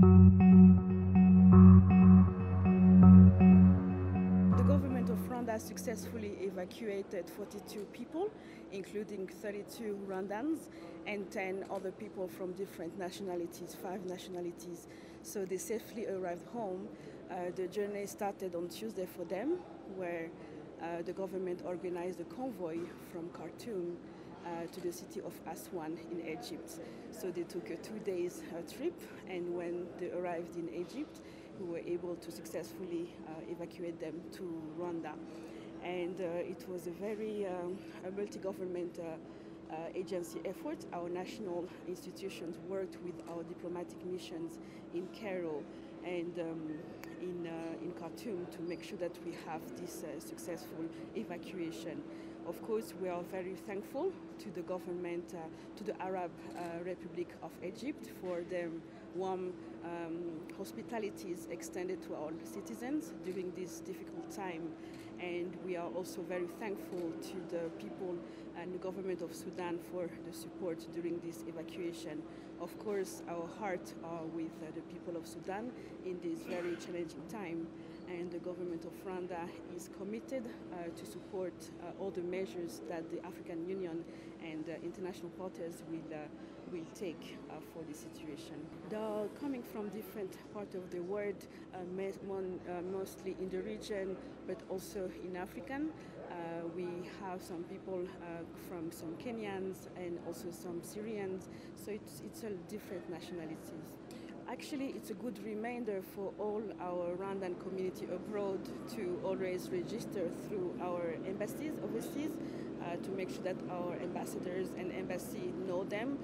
The government of Rwanda successfully evacuated 42 people, including 32 Rwandans and 10 other people from different nationalities, 5 nationalities. So they safely arrived home. The journey started on Tuesday for them, where the government organized a convoy from Khartoum to the city of Aswan in Egypt. So they took a 2 days trip, and when they arrived in Egypt, we were able to successfully evacuate them to Rwanda. And it was a very a multi-government agency effort. Our national institutions worked with our diplomatic missions in Cairo and in Khartoum to make sure that we have this successful evacuation. Of course, we are very thankful to the government, to the Arab Republic of Egypt for their warm hospitalities extended to our citizens during this difficult time. And we are also very thankful to the people and the government of Sudan for the support during this evacuation. Of course, our hearts are with the people of Sudan in this very challenging time, and the government of Rwanda is committed to support all the measures that the African Union and international partners will take for the situation. They are coming from different parts of the world, mostly in the region, but also in African. We have some people from some Kenyans and also some Syrians, so it's all different nationalities. Actually, it's a good reminder for all our Rwandan community abroad to always register through our embassies overseas to make sure that our ambassadors and embassy know them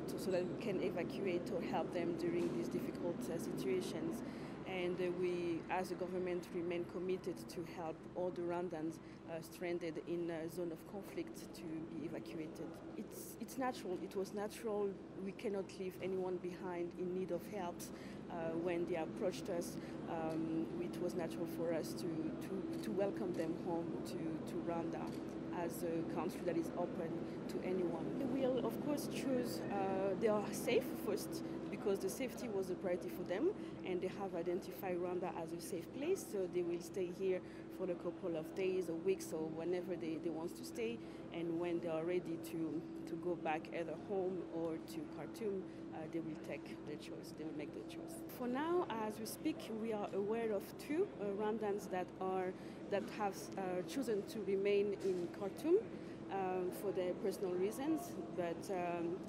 so that we can evacuate or help them during these difficult situations. And we, as a government, remain committed to help all the Rwandans stranded in a zone of conflict to be evacuated. It's natural. It was natural. We cannot leave anyone behind in need of help. When they approached us, it was natural for us to welcome them home to Rwanda as a country that is open to anyone. We will, of course, choose, they are safe first, because the safety was a priority for them, and they have identified Rwanda as a safe place, so they will stay here for a couple of days or weeks or whenever they want to stay, and when they are ready to go back either home or to Khartoum, they will take their choice, they will make their choice. For now, as we speak, we are aware of 2 Rwandans that have chosen to remain in Khartoum for their personal reasons, but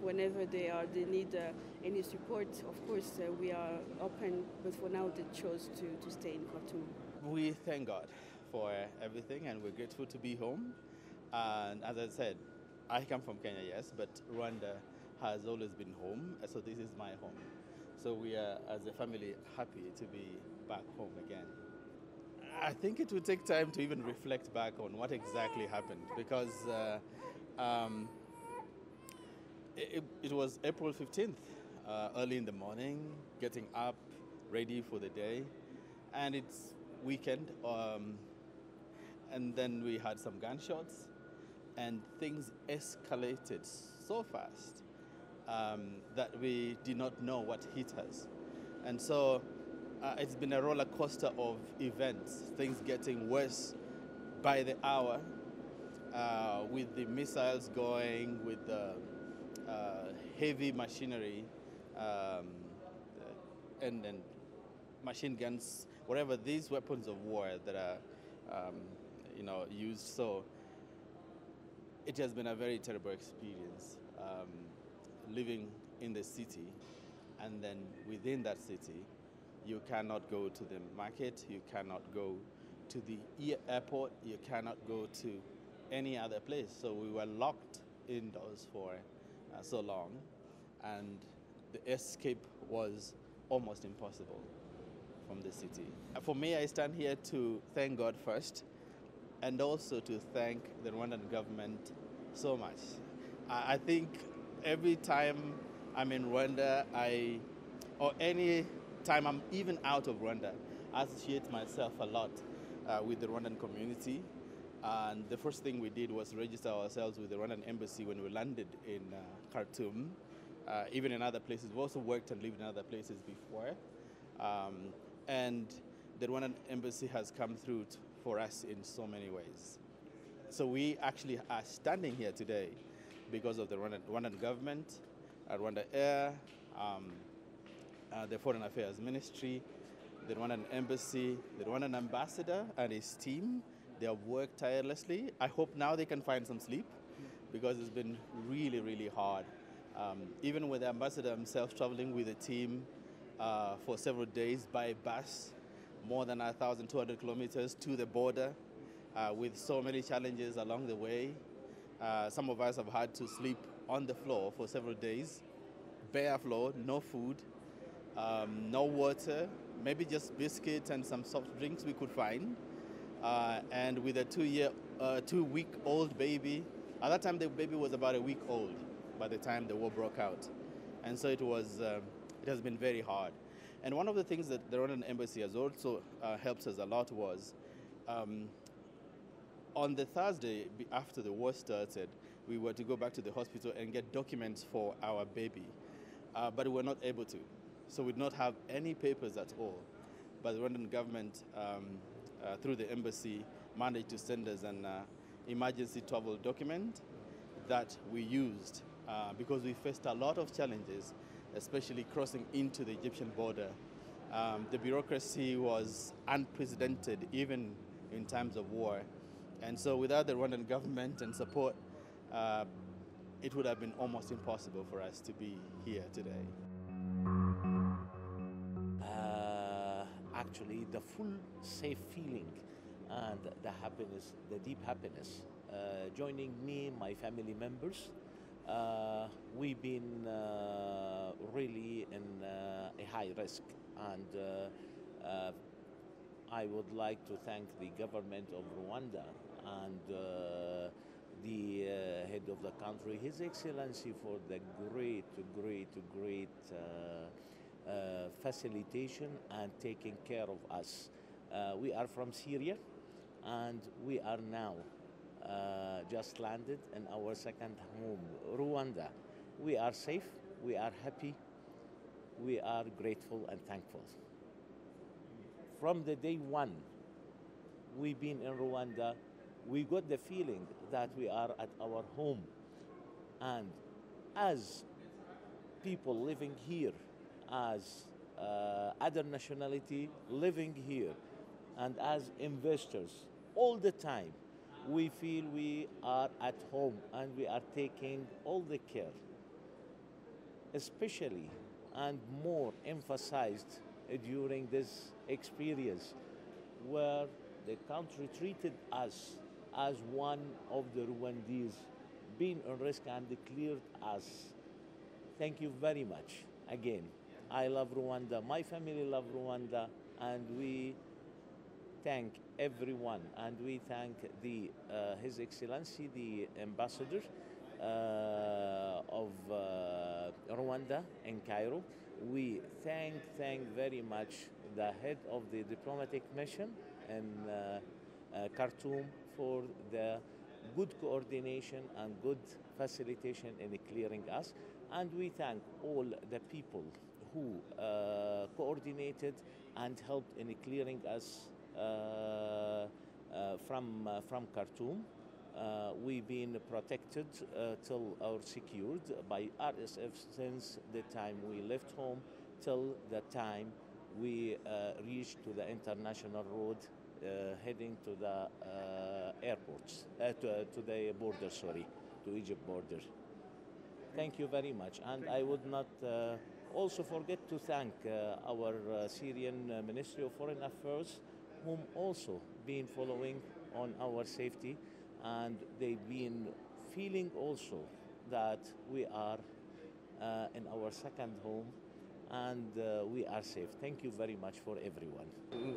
whenever they need any support, of course, we are open, but for now they chose to stay in Khartoum. We thank God for everything, and we're grateful to be home. And as I said, I come from Kenya, yes, but Rwanda has always been home, so this is my home. So we are, as a family, happy to be back home again. I think it will take time to even reflect back on what exactly happened, because it was April 15th, early in the morning, getting up, ready for the day, and it's weekend, and then we had some gunshots, and things escalated so fast that we did not know what hit us. And so it's been a roller coaster of events, things getting worse by the hour, with the missiles going, with the heavy machinery and machine guns, whatever these weapons of war that are used. So it has been a very terrible experience living in the city, and then within that city, you cannot go to the market, you cannot go to the airport, you cannot go to any other place. So we were locked indoors for so long, and the escape was almost impossible from the city. For me, I stand here to thank God first, and also to thank the Rwandan government so much. I think every time I'm in Rwanda, or any time I'm even out of Rwanda, I associate myself a lot with the Rwandan community. And the first thing we did was register ourselves with the Rwandan embassy when we landed in Khartoum. even in other places. We've also worked and lived in other places before. And the Rwandan embassy has come through for us in so many ways. So we actually are standing here today because of the Rwandan government, Rwanda Air, the Foreign Affairs Ministry, the Rwandan embassy, the Rwandan ambassador and his team. They have worked tirelessly. I hope now they can find some sleep because it's been really, really hard. Even with the ambassador himself traveling with the team for several days by bus, more than 1,200 kilometers to the border with so many challenges along the way. Some of us have had to sleep on the floor for several days, bare floor, no food, no water, maybe just biscuits and some soft drinks we could find. And with a 2-week-old baby. At that time, the baby was about a week old by the time the war broke out. And so it has been very hard. And one of the things that the Rwandan embassy has also helped us a lot was on the Thursday after the war started, we were to go back to the hospital and get documents for our baby, but we were not able to. So we did not have any papers at all. But the Rwandan government, through the embassy, managed to send us an emergency travel document that we used because we faced a lot of challenges, especially crossing into the Egyptian border. The bureaucracy was unprecedented, even in times of war. And so without the Rwandan government and support, it would have been almost impossible for us to be here today. Actually, the full safe feeling and the happiness, the deep happiness, joining me, my family members, we've been really in a high risk, and I would like to thank the government of Rwanda and the head of the country, His Excellency, for the great facilitation and taking care of us. We are from Syria, and we are now just landed in our second home, Rwanda. We are safe, we are happy, we are grateful and thankful. From the day one we've been in Rwanda, we got the feeling that we are at our home. And as people living here, as other nationality living here, and as investors, all the time, we feel we are at home and we are taking all the care, especially and more emphasized during this experience where the country treated us as one of the Rwandese, being on risk and declared us. Thank you very much. Again, I love Rwanda, my family love Rwanda, and we thank everyone, and we thank His Excellency, the Ambassador of Rwanda in Cairo. We thank very much the head of the diplomatic mission in Khartoum for the good coordination and good facilitation in clearing us. And we thank all the people who coordinated and helped in clearing us from Khartoum. We've been protected till or secured by RSF since the time we left home till the time we reached to the international road heading to the airports, to the border, sorry, to Egypt border. Thank you very much. And I would not also forget to thank our Syrian Ministry of Foreign Affairs, whom also been following on our safety, and they've been feeling also that we are in our second home and we are safe. Thank you very much for everyone.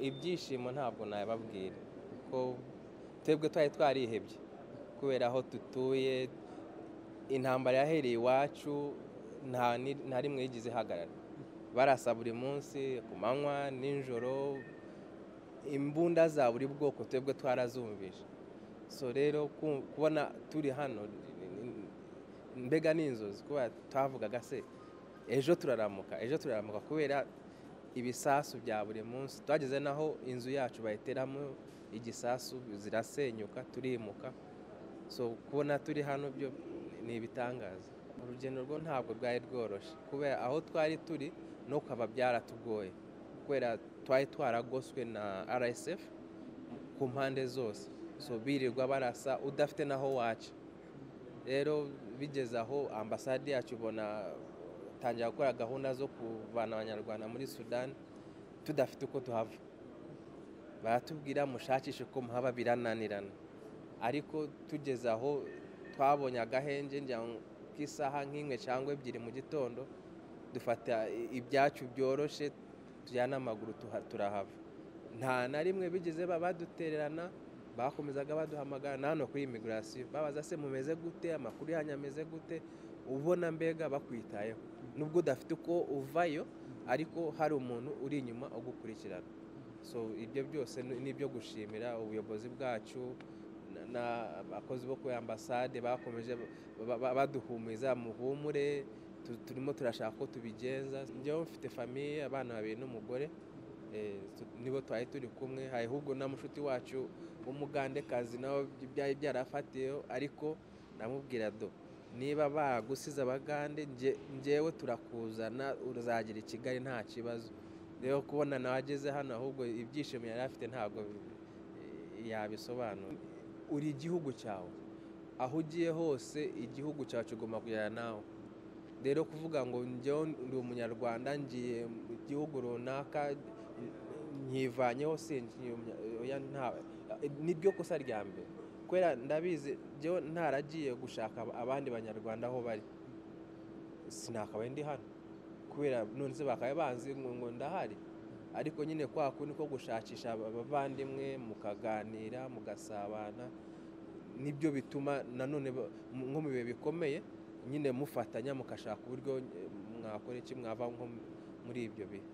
Ibyishimo ntabwo nababwira ko twebwe twari twarihebye kubera aho tutuye, intambara yahereye iwacu nta rimwe yigize hagarara, barasa buri munsi ku manywa nijoro, imbunda za buri bwoko twebwe twarazumvishe. So rero kubona turi hano mbega n'inzozi kuba twavugaga se ejo turaramuka kubera ibisasu bya buri munsi. Twageze naho inzu yacu bayiteramo igisasu zirasenyuka turimuka. So kubona turi hano byo ni ibitangaza. Urugendo rwo ntabwo rwari rworoshye kubera aho twari turi no kaba byaratugoye kubera twari twaragoswe na RSF ku mpande zose. So birirwa barasa udafite naho waca. Rero bigeze aho ambasade yacu ibona tangira gukora gahunda zo kuvana abanyarwanda muri Sudan tudafite uko tuhava. Baratubwira mushakishe ko muhaba birananirana, ariko tugeze aho twabonye agahenge njya k'isaha nk'imwe cyangwa ebyiri mu gitondo dufata ibyacu byoroshye tujyana amaguru turahava. Nta na rimwe bigeze badutererana, bakomezaga baduhamagara nano kuri immigration babaza se mumeze gute, amakuru yanyu ameze gute, ubona mbega bakwitayeho nubwo udafite uko uvayo ariko hari umuntu uri inyuma ugukurikirana. So ibyo byose nibyo gushimira ubuyobozi bwacu n'abakozi bo kuri ambasade bakomeje baduhumuriza muhumure turimo turashaka ko tubigenza. Njyewe mfite famille, abana 2 n'umugore, nibo twari turi kumwe. Ahubwo na mushuti wacu w'umugandekazi nawe byari byarafatiyeho, ariko namubwira niba bagusiza abagande njyewe turakuzana uzagira i Kigali nta kibazo. Rero kubona nawe ageze hano ahubwo ibyishimo yari afite ntabwo yabisobanura. Uri igihugu cyawe, aho ugiye hose igihugu cyawe kigomba kujyana nawe. Rero kuvuga ngo njyewe ndi umunyarwanda ngiye mu gihugu runaka nkivanyeho nibyo kosa rya mbere kubera ndabizi njyewe ntaragiye gushaka abandi banyarwanda aho bari sinakabaye ndi hano kubera none se bakaye banzi ngo ndahari. Ariko nyine kwa kundi ko gushakisha abavandimwe mukaganira mugasabana nibyo bituma nanone nko mu bihe bikomeye nyine mufatanya mukashaka uburyo mwakora iki mwava nko muri ibyo bihe.